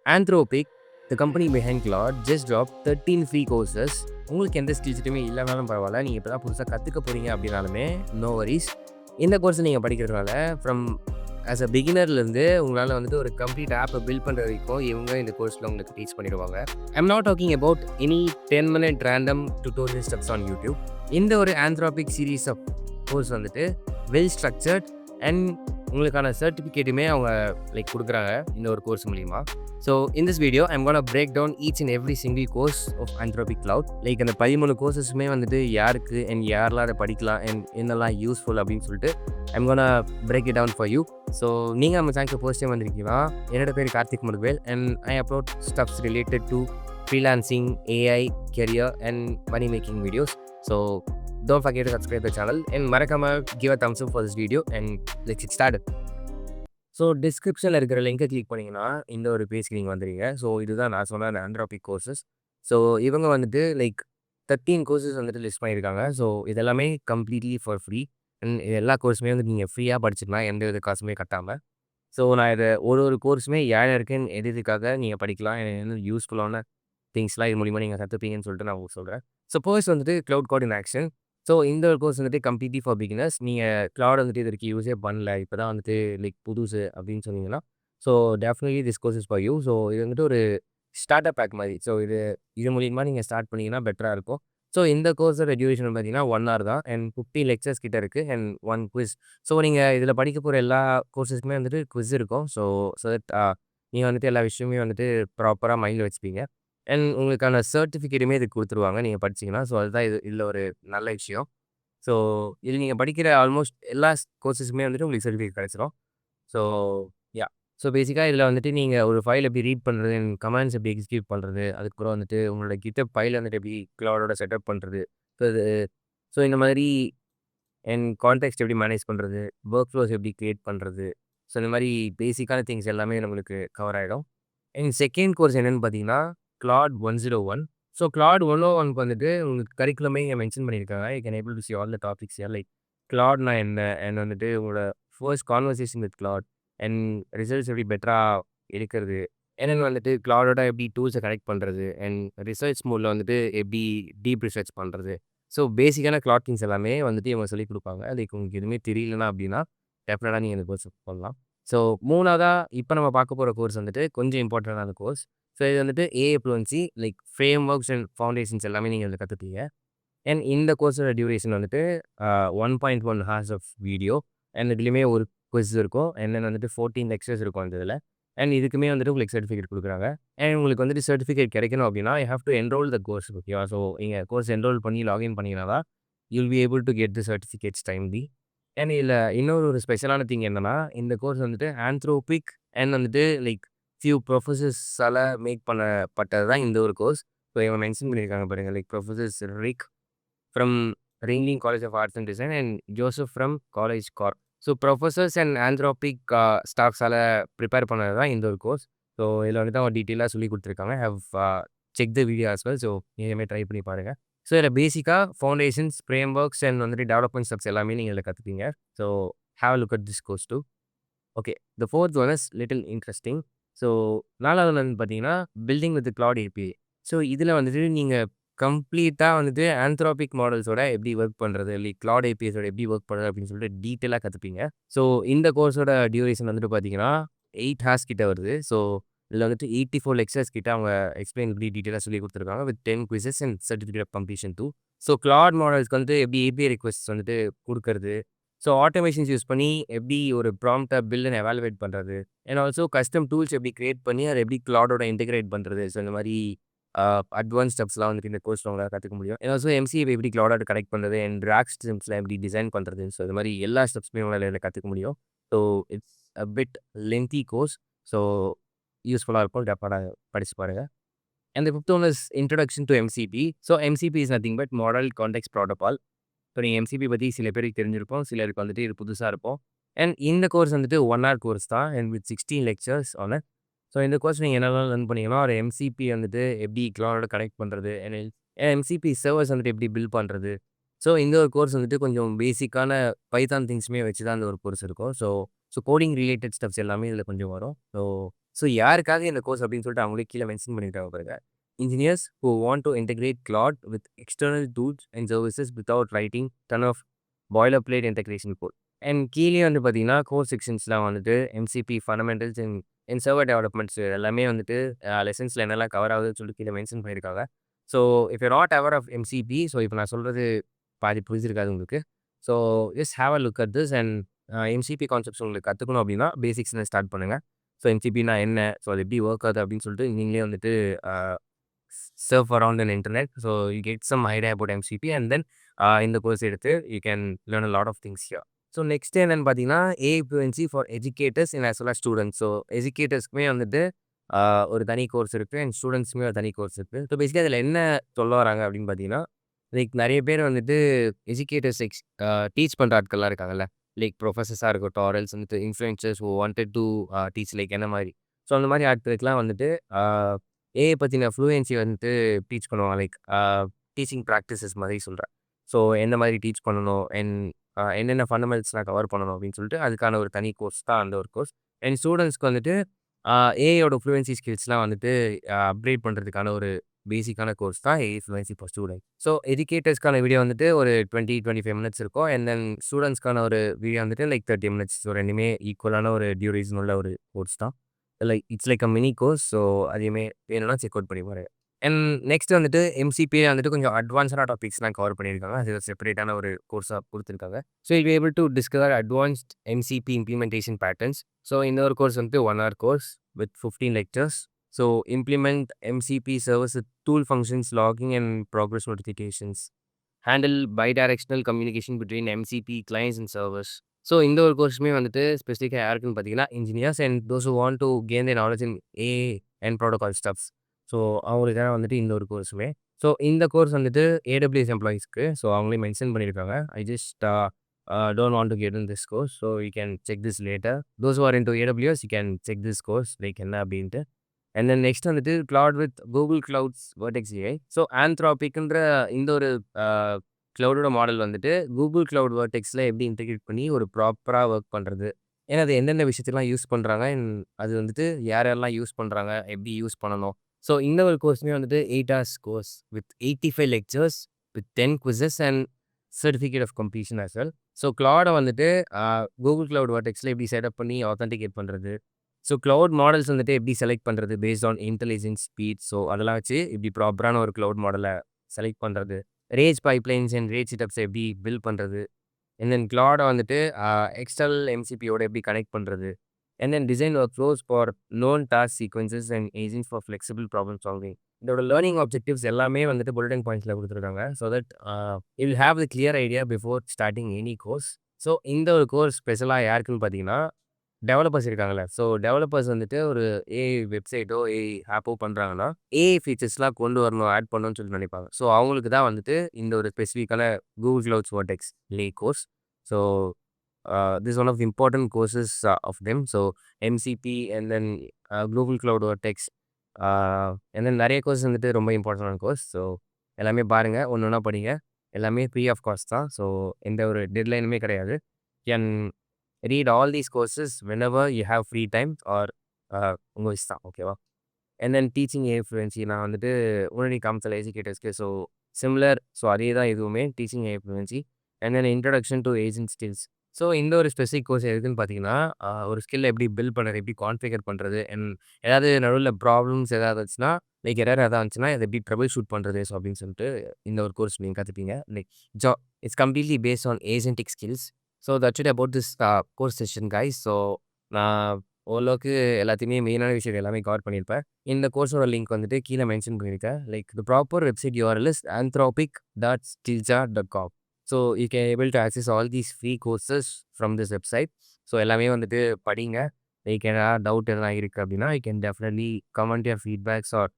Anthropic, the company behind Claude, just dropped 13 free courses. உங்களுக்கு எந்த skill செட்டுமே இல்லைனாலும் பரவாயில்ல. நீங்க இப்ப தான் புதுசா கத்துக்க போறீங்க அப்படின்னாலுமே, நோ வரிஸ். இந்த கோர்ஸ் நீங்க படிக்கிறதுனால, ஃப்ரம் ஆஸ் அ பிகினர்லேருந்து உங்களால வந்துட்டு ஒரு கம்ப்ளீட் ஆப்பை பில்ட் பண்ற வரைக்கும் இவங்க இந்த கோர்ஸ்ல உங்களுக்கு டீச் பண்ணிடுவாங்க. I'm not talking about any 10-minute random tutorial steps on YouTube. இந்த ஒரு ஆந்த்ரோபிக் சீரீஸ் ஆஃப் கோர்ஸ் வந்துட்டு வெல் ஸ்ட்ரக்சர்ட் அண்ட் உங்களுக்கான சர்டிஃபிகேட்டுமே அவங்க குடுக்குறாங்க இந்த ஒரு கோர்ஸ் மூலியமா. So in this video I'm gonna break down each and every single course of Anthropic Claude. அந்த 13 கோர்சஸுமே வந்துட்டு யாருக்கு அண்ட் யாரெல்லாம் அதை படிக்கலாம் அண்ட் என்னெல்லாம் யூஸ்ஃபுல் அப்படின்னு சொல்லிட்டு I'm gonna break it down for you. So நீங்கள் நம்ம சேனலுக்கு ஃபர்ஸ்ட் டைம் வந்திருக்கீங்கன்னா என்னோட பேர் Karthik Murugavel and I upload stuffs related to freelancing, AI, career and money making videos. So don't forget to subscribe the channel and மறக்காம give a thumbs up for this video and let's get started. So டிஸ்கிரிப்ஷனில் இருக்கிற லிங்கை click பண்ணிங்கன்னா இந்த ஒரு பேஜ்க்கு நீங்கள் வந்துடுங்க. So இதுதான் நான் சொன்ன அந்த Anthropic கோர்சஸ். ஸோ இவங்க வந்துட்டு 13 கோர்சஸ் வந்துட்டு லிஸ்ட் பண்ணியிருக்காங்க. ஸோ இதெல்லாமே கம்ப்ளீட்லி ஃபார் ஃப்ரீ அண்ட் எல்லா கோர்ஸுமே வந்து நீங்கள் ஃப்ரீயாக படிச்சுக்கலாம் எந்த வித காசுமே கட்டாமல். ஸோ நான் இதை ஒரு கோர்ஸுமே யார் யாருக்குன்னு எதுக்காக நீங்கள் படிக்கலாம் என்ன யூஸ்ஃபுல்லான திங்ஸ்லாம் இது மூலிமா நீங்கள் கற்றுப்பீங்கன்னு சொல்லிட்டு நான் உங்களுக்கு சொல்கிறேன். சப்போஸ் வந்துட்டு Cloud Code in Action. So இந்த ஒரு கோர்ஸ் வந்துட்டு கம்ப்ளீட்லி ஃபார் பிகினர்ஸ். நீங்கள் Cloud வந்துட்டு இது வரைக்கும் யூஸே பண்ணல, இப்போ தான் வந்துட்டு புதுசு அப்படின்னு சொன்னீங்கன்னா, so definitely this course is for you. So இது வந்துட்டு ஒரு ஸ்டார்ட் அப் பேக் மாதிரி. ஸோ இது மூலியமாக நீங்கள் ஸ்டார்ட் பண்ணிங்கன்னா பெட்டராக இருக்கும். ஸோ இந்த கோர்ஸோட டியூரேஷன் பார்த்தீங்கன்னா 1 hour தான் அண்ட் 50 லெக்சர்ஸ் கிட்ட இருக்குது அண்ட் 1 குவிஸ். ஸோ நீங்கள் இதில் படிக்க போகிற எல்லா கோர்ஸஸ்க்குமே வந்துட்டு குவிஸ் இருக்கும். ஸோ ஸோ தட் நீங்கள் வந்துட்டு எல்லா விஷயமே வந்துட்டு ப்ராப்பராக மைண்டில் வச்சுப்பீங்க அண்ட் உங்களுக்கான சர்டிஃபிகேட்டுமே இதுக்கு கொடுத்துருவாங்க நீங்கள் படிச்சிங்கன்னா. ஸோ அதுதான் இதில் ஒரு நல்ல விஷயம். ஸோ இது நீங்கள் படிக்கிற ஆல்மோஸ்ட் எல்லா கோர்ஸஸுமே வந்துட்டு உங்களுக்கு சர்டிஃபிகேட் கிடச்சிரும். ஸோ யா ஸோ பேசிக்காக இதில் வந்துட்டு நீங்கள் ஒரு ஃபைல் எப்படி ரீட் பண்ணுறது அண்ட் கமாண்ட்ஸ் எப்படி எக்ஸிக்யூட் பண்ணுறது, அதுக்கப்புறம் வந்துட்டு உங்களோட கிட்டப் ஃபைல் வந்துட்டு எப்படி க்ளவுடோட செட்டப் பண்ணுறது, ஸோ இந்த மாதிரி அண்ட் கான்டெக்ஸ்ட் எப்படி மேனேஜ் பண்ணுறது, ஒர்க் ஃப்ளோஸ் எப்படி கிரியேட் பண்ணுறது, ஸோ இந்த மாதிரி பேசிக்கான திங்ஸ் எல்லாமே நம்மளுக்கு கவர் ஆகிடும். அண்ட் செகண்ட் கோர்ஸ் என்னென்னு பார்த்தீங்கன்னா Claude 101. ஸோ Claude 101க்கு வந்துட்டு உங்களுக்கு கரிக்குலமே இங்கே மென்ஷன் பண்ணியிருக்காங்க. You can able to see all the topics here Claudeனா என்ன அண்ட் வந்துட்டு உங்களோட first conversation with Claude and results எப்படி பெட்டராக எடுக்கிறது, என்னென்னு வந்துட்டு Claudeோட எப்படி டூல்ஸை கனெக்ட் பண்ணுறது அண்ட் ரிசர்ச் மோடில் வந்துட்டு எப்படி டீப் ரிசர்ச் பண்ணுறது. ஸோ பேசிக்கான Claude திங்ஸ் எல்லாமே வந்துட்டு இவங்க சொல்லிக் கொடுப்பாங்க. உங்களுக்கு எதுவுமே தெரியலனா அப்படின்னா டெஃபினட்டாக நீங்கள் இந்த கோர்ஸ் பண்ணலாம். ஸோ மூணாவதா இப்போ நம்ம பார்க்க போகிற கோர்ஸ் வந்துட்டு கொஞ்சம் இம்பார்ட்டண்டான கோர்ஸ். ஸோ இது வந்துட்டு AI fluency frame works and foundations எல்லாமே நீங்கள் இதில் கற்றுப்பீங்க. அண்ட் இந்த கோர்ஸோட டியூரேஷன் வந்துட்டு 1.1 ஹார்ஸ் ஆஃப் வீடியோ அண்ட் இதுலேயுமே ஒரு குவிஸ் இருக்கும் அண்ட் தென் வந்துட்டு 14 லெக்சர்ஸ் இருக்கும் அந்த இதில். அண்ட் இதுக்குமே வந்துட்டு உங்களுக்கு சர்டிஃபிகேட் கொடுக்குறாங்க. அண்ட் உங்களுக்கு வந்துட்டு சர்டிஃபிகேட் கிடைக்கணும் அப்படின்னா you have to enrol the course. ஓகேவா? ஸோ நீங்கள் கோர்ஸ் என்ரோல் பண்ணி லாகின் பண்ணிங்கன்னா தான் you'll be able to get the certificates timely. And இதில் இன்னொரு ஒரு ஸ்பெஷலான திங் என்னன்னா இந்த கோர்ஸ் வந்துட்டு Anthropic அண்ட் வந்துட்டு ஃபியூ ப்ரொஃபஸர்ஸால் மேக் பண்ணப்பட்டது தான் இந்த ஒரு கோர்ஸ். ஸோ இவங்க மென்ஷன் பண்ணியிருக்காங்க பாருங்கள், professors Rick from Ringling college of arts and design and Joseph from college Corp. So professors and Anthropic ஸ்டாஃப்ஸால் ப்ரிப்பேர் பண்ணது தான் இந்த ஒரு கோர்ஸ். ஸோ இதில் வந்துட்டு அவங்க டீட்டெயிலாக சொல்லி கொடுத்துருக்காங்க. How check the video as well. So நீங்களுமே ட்ரை பண்ணி பாருங்கள். ஸோ இதில் பேசிக்காக ஃபவுண்டேஷன்ஸ், ஃப்ரேம் ஒர்க்ஸ் அண்ட் வந்துட்டு டெவலப்மெண்ட் ஸ்டெப்ஸ் எல்லாமே நீங்கள் இதில் கற்றுப்பீங்க. So have look at this course too. Okay, the fourth one is little interesting. So நாலாவது வந்து பார்த்தீங்கன்னா building with Claude API. So இதில் வந்துட்டு நீங்கள் கம்ப்ளீட்டாக வந்துட்டு Anthropic மாடல்ஸோட எப்படி ஒர்க் பண்ணுறது, Claude APIஸோட எப்படி ஒர்க் பண்ணுறது அப்படின்னு சொல்லிட்டு டீட்டெயிலாக கற்றுப்பீங்க. ஸோ இந்த கோர்ஸோட டியூரேஷன் வந்துட்டு பார்த்தீங்கன்னா 8 ஹார்ஸ் கிட்ட வருது. ஸோ இதில் வந்துட்டு 84 லெக்சர்ஸ் கிட்ட அவங்க எக்ஸ்பிளைன் பண்ணி டீட்டெயிலாக சொல்லி கொடுத்துருக்காங்க with 10 quizzes and certificate of completion too. So Claude மாடல்ஸ்க்கு வந்துட்டு எப்படி API ரிக்வெஸ்ட் வந்துட்டு கொடுக்கறது, ஸோ ஆட்டோமேஷன்ஸ் யூஸ் பண்ணி எப்படி ஒரு ப்ராம்ப்டை பில்ட் அண்ட் எவாலுவேட் பண்ணுறது அண்ட் ஆல்சோ கஸ்டம் டூல்ஸ் எப்படி கிரியேட் பண்ணி அதை எப்படி Claudeோட இன்டெகிரேட் பண்ணுறது. ஸோ இந்த மாதிரி அட்வான்ஸ் ஸ்டெப்ஸ்லாம் வந்துட்டு இந்த கோர்ஸில் உங்களால் கற்றுக்க முடியும். அண்ட் ஆல்சோ MCA எப்படி Claudeோட கனெக்ட் பண்ணுறது அண்ட் ராக் ஸ்ட்ரீம்ஸில் எப்படி டிசைன் பண்ணுறது. ஸோ இந்த மாதிரி எல்லா ஸ்டெப்ஸுமே உங்களால் இதில் கற்றுக்க முடியும். So it's a bit lengthy course. So யூஸ்ஃபுல்லாக இருக்கும், டெஃபினட்டாக படிச்சு பாருங்கள். And the fifth one is introduction to MCP. So MCP is nothing but model context protocol. So நீங்கள் MCP பற்றி சில பேருக்கு தெரிஞ்சிருக்கும், சிலருக்கு வந்துட்டு இது புதுசாக இருக்கும். அண்ட் இந்த கோர்ஸ் வந்துட்டு 1 hour கோர்ஸ் தான் and with 16 lectures on it. So இந்த கோர்ஸ் நீங்கள் என்னெல்லாம் லேர்ன் பண்ணீங்கன்னா ஒரு MCP வந்துட்டு எப்படி Claudeோட கனெக்ட் பண்ணுறது அண்ட் MCP சர்வர்ஸ் வந்துட்டு எப்படி பில்ட் பண்ணுறது. ஸோ இந்த ஒரு கோர்ஸ் வந்துட்டு கொஞ்சம் பேசிக்கான பைத்தான் திங்ஸுமே வச்சு தான் இந்த ஒரு கோர்ஸ் இருக்கும். ஸோ கோடிங் ரிலேட்டட் ஸ்டெப்ஸ் எல்லாமே இதில் கொஞ்சம் வரும். ஸோ ஸோ யாருக்காக இந்த கோர்ஸ் அப்படின்னு சொல்லிட்டு அவங்களே கீழே மென்ஷன் பண்ணியிருக்காங்க பாருங்க. Engineers who want to integrate Claude with external tools and services without writing ton of boiler plate integration code. And கீழே வந்து பார்த்தீங்கன்னா கோர்ஸ் செக்ஷன்ஸ்லாம் வந்துட்டு MCP fundamentals and server developments எல்லாமே வந்துட்டு லெசன்ஸில் என்னெல்லாம் கவர் ஆகுதுன்னு சொல்லிட்டு கீழே மென்ஷன் பண்ணியிருக்காங்க. So if you not aware of MCP, so இப்போ நான் சொல்கிறது பாதி புரிஞ்சிருக்காது உங்களுக்கு. So just have a look at this and MCP concepts உங்களுக்கு கற்றுக்கணும் அப்படின்னா பேசிக்ஸ்ல ஸ்டார்ட் பண்ணுங்கள். ஸோ எம்சிபினா என்ன? ஸோ அது எப்படி ஒர்க் ஆகுது அப்படின்னு சொல்லிட்டு நீங்களே வந்துட்டு surf around in internet. So you get some idea about MCP and then இந்த கோர்ஸ் எடுத்து you can learn a lot of things here. So next என்னன்னு பார்த்தீங்கன்னா, AI fluency for educators and as well as students. So எஜுகேட்டர்ஸ்க்குமே வந்துட்டு ஒரு தனி course இருக்குது and ஸ்டூடெண்ட்ஸ்க்குமே ஒரு தனி கோர்ஸ் இருக்குது. ஸோ பேசிக்கலி அதில் என்ன சொல்ல வராங்க அப்படின்னு பார்த்தீங்கன்னா, லைக் நிறைய பேர் வந்துட்டு எஜுகேட்டர்ஸ் டீச் பண்ணுற ஆட்கள்லாம் இருக்காங்கல்ல. லைக் ப்ரொஃபஸர்ஸாக இருக்கட்டும், ஆர் எல்ஸ் வந்துட்டு influencers who wanted two teach like என்ன மாதிரி. ஸோ அந்த மாதிரி ஆட்களுக்குலாம் வந்துட்டு ஏஐ பற்றின ஃப்ளூயன்சி வந்துட்டு டீச் பண்ணுவாங்க. லைக் டீச்சிங் ப்ராக்டிசஸ் மாதிரி சொல்கிறேன். ஸோ எந்த மாதிரி டீச் பண்ணணும் அண்ட் என்னென்ன ஃபண்டமெண்டல்ஸ்லாம் கவர் பண்ணணும் அப்படின்னு சொல்லிட்டு அதுக்கான ஒரு தனி கோர்ஸ் தான் அந்த ஒரு கோர்ஸ். அண்ட் ஸ்டூடெண்ட்ஸ்க்கு வந்துட்டு ஏஐயோட ஃப்ளூயன்சி ஸ்கில்ஸ்லாம் வந்துட்டு அப்கிரேட் பண்ணுறதுக்கான ஒரு பேசிக்கான கோர்ஸ் தான் AI fluency for student. So எஜுகேட்டர்ஸ்க்கான வீடியோ வந்துட்டு ஒரு 25 மினிட்ஸ் இருக்கும். அண்ட் தென் ஸ்டூடெண்ட்ஸ்க்கான ஒரு வீடியோ வந்துட்டு லைக் 30 மினிட்ஸ். ஸோ ரெண்டுமே ஈக்குவலான ஒரு டியூரேஷன் உள்ள ஒரு கோர்ஸ் தான். Like it's like a mini course. So அதையுமே வேணும்னா செக் அவுட் பண்ணி பாருங்க. அண்ட் நெக்ஸ்ட் வந்துட்டு எம்சிபியே வந்துட்டு கொஞ்சம் அட்வான்ஸ்டான டாபிக்ஸ்லாம் கவர் பண்ணியிருக்காங்க. அது செப்பரேட்டான ஒரு கோர்ஸாக கொடுத்துருக்காங்க. So you able to discover advanced MCP implementation patterns. So இந்த ஒரு கோர்ஸ் வந்துட்டு 1 hour course with 15 lectures. So implement MCP servers with tool functions, logging and progress notifications. Handle bidirectional communication between MCP clients and servers. So இந்த ஒரு கோர்ஸுமே வந்துட்டு ஸ்பெசிஃபிக்காக யாருக்குன்னு பார்த்தீங்கன்னா, engineers and those who want to gain the knowledge in AI and protocol stuffs. So அவங்களுக்காக வந்துட்டு இந்த ஒரு கோர்ஸுமே. ஸோ இந்த கோர்ஸ் வந்துட்டு ஏடபிள்யூஎஸ் எம்ப்ளாயீஸ்க்கு. ஸோ அவங்களே மென்ஷன் பண்ணியிருக்காங்க. I just don't want to get in this course. So you can check this later. Those who are into AWS you can check this course like என்ன அப்படின்ட்டு. And then next வந்துட்டு Claude with Google cloud's vertex AI. So ஆந்த்ராபிக்ன்ற இந்த ஒரு கிளவுடோட model வந்துட்டு Google cloud வெர்டெக்ஸில் எப்படி இன்டெகிரேட் பண்ணி ஒரு ப்ராப்பராக ஒர்க் பண்ணுறது. ஏன்னா அது எந்தெந்த விஷயத்துலாம் யூஸ் பண்ணுறாங்க அண்ட் அது வந்துட்டு யார் யாரெல்லாம் யூஸ் பண்ணுறாங்க, எப்படி யூஸ் பண்ணணும். ஸோ இந்த ஒரு கோர்ஸுமே வந்துட்டு 8 hours course with 85 lectures with 10 quizzes and certificate of completion as well. So கிளாடை வந்துட்டு கூகுள் கிளவுட் வெர்டெக்ஸில் எப்படி செட்டப் பண்ணி ஆத்தென்டிகேட் பண்ணுறது. ஸோ கிளவுட் மாடல்ஸ் வந்துட்டு எப்படி செலக்ட் பண்ணுறது based on intelligence, speed. So அதெல்லாம் வச்சு இப்படி ப்ராப்பரான ஒரு கிளவுட் மாடலை செலக்ட் பண்ணுறது. ரேஜ் பைப்லைன்ஸ் அண்ட் ரேஜ் செட்டப்ஸை எப்படி பில்ட் பண்ணுறது. அண்ட் தென் கிளாடை வந்துட்டு எக்ஸ்டர்னல் எம்சிபியோட எப்படி கனெக்ட் பண்ணுறது. And then design work flows for known task sequences and agents for flexible problem solving. இதோட லேர்னிங் ஆப்ஜெக்டிவ்ஸ் எல்லாமே வந்துட்டு புல்லட் பாயிண்ட்ஸில் கொடுத்துருக்காங்க. So that you will have the clear idea before starting any course. So இந்த ஒரு course ஸ்பெஷலாக யாருக்குன்னு பார்த்தீங்கன்னா, டெவலப்பர்ஸ் இருக்காங்கல்ல. ஸோ டெவலப்பர்ஸ் வந்துட்டு ஒரு ஏஐ வெப்சைட்டோ, ஏஐ ஆப்போ பண்ணுறாங்கன்னா, ஏஐ ஃபீச்சர்ஸ்லாம் கொண்டு வரணும், ஆட் பண்ணணும்னு சொல்லி நினைப்பாங்க. ஸோ அவங்களுக்கு தான் வந்துட்டு இந்த ஒரு ஸ்பெசிஃபிக்கான கூகுள் கிளவுட்ஸ் வெர்டெக்ஸ் லே course. So this is one of the important courses of them. So MCP and then Google Cloud Vertex and then நிறைய கோர்ஸ் வந்துட்டு ரொம்ப இம்பார்ட்டன்டான கோர்ஸ். ஸோ எல்லாமே பாருங்கள், ஒன்று ஒன்றா படிங்க. எல்லாமே ஃப்ரீ ஆஃப் காஸ்ட் தான். ஸோ எந்த ஒரு டெட்லைனுமே கிடையாது. Can read all these courses whenever you have free time or உங்கள் விஷ் தான். ஓகேவா? And then teaching AI fluency நான் வந்துட்டு முன்னாடி காமிச்சல எஜுகேட்டர்ஸ்க்கு. So similar. ஸோ அதே தான் இதுவுமே teaching AI fluency and then introduction to agent skills. So இந்த ஒரு ஸ்பெசிஃபிக் கோர்ஸ் எதுக்குன்னு பார்த்தீங்கன்னா, ஒரு ஸ்கில் எப்படி பில்ட் பண்ணுறது, எப்படி கான்ஃபிகர் பண்ணுறது அண்ட் ஏதாவது நடுவில் ப்ராப்ளம்ஸ் ஏதாவது இருந்துச்சுன்னா, லைக் எதாவது இருந்துச்சுன்னா அதை எப்படி ட்ரபிள் ஷூட் பண்ணுறது. ஸோ அப்படின்னு சொல்லிட்டு இந்த ஒரு கோர்ஸ் நீங்கள் கற்றுப்பீங்க. Like it's completely based on agentic skills. So that's it about this course session guys. So நான் ஓரளவுக்கு எல்லாத்தையுமே மெயினான விஷயம் எல்லாமே கவர் பண்ணியிருப்பேன். இந்த கோர்ஸோட லிங்க் வந்துட்டு கீழே மென்ஷன் பண்ணியிருக்கேன். Like the proper website URL is anthropic.stilja.com. So you can able to access all these free courses from this website. So எல்லாமே வந்துட்டு படிங்க. லைக் ஏதாவது டவுட் எதனா இருக்குது அப்படின்னா you can definitely comment your feedbacks or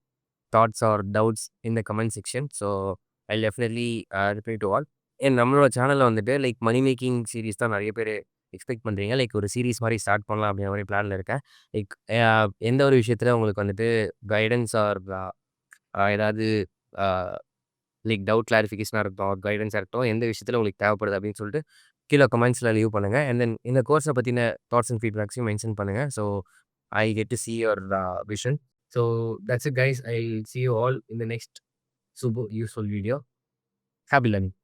thoughts or doubts in the comment section. So I definitely reply to all. நம்மளோட சேனலில் வந்துட்டு லைக் மணி மேக்கிங் சீரீஸ் தான் நிறைய பேர் எக்ஸ்பெக்ட் பண்ணுறீங்க. லைக் ஒரு சீரீஸ் மாதிரி ஸ்டார்ட் பண்ணலாம் அப்படிங்கிற மாதிரி பிளானில் இருக்கேன். லைக் எந்த ஒரு விஷயத்தில் உங்களுக்கு வந்துட்டு கைடன்ஸ் ஆர் ஏதாவது லைக் டவுட் கிளாரிஃபிகேஷனாக இருக்கட்டும், கைடன்ஸாக இருக்கட்டும், எந்த விஷயத்தில் உங்களுக்கு தேவைப்படுது அப்படின்னு சொல்லிட்டு கீழே கமெண்ட்ஸில் லீவ் பண்ணுங்கள். அண்ட் தென் இந்த கோர்ஸை பற்றின தாட்ஸ் அண்ட் ஃபீட்பேக்ஸையும் மென்ஷன் பண்ணுங்கள். So I get to see your vision. So that's it, guys. I'll see you all in the next super useful video. Happy learning.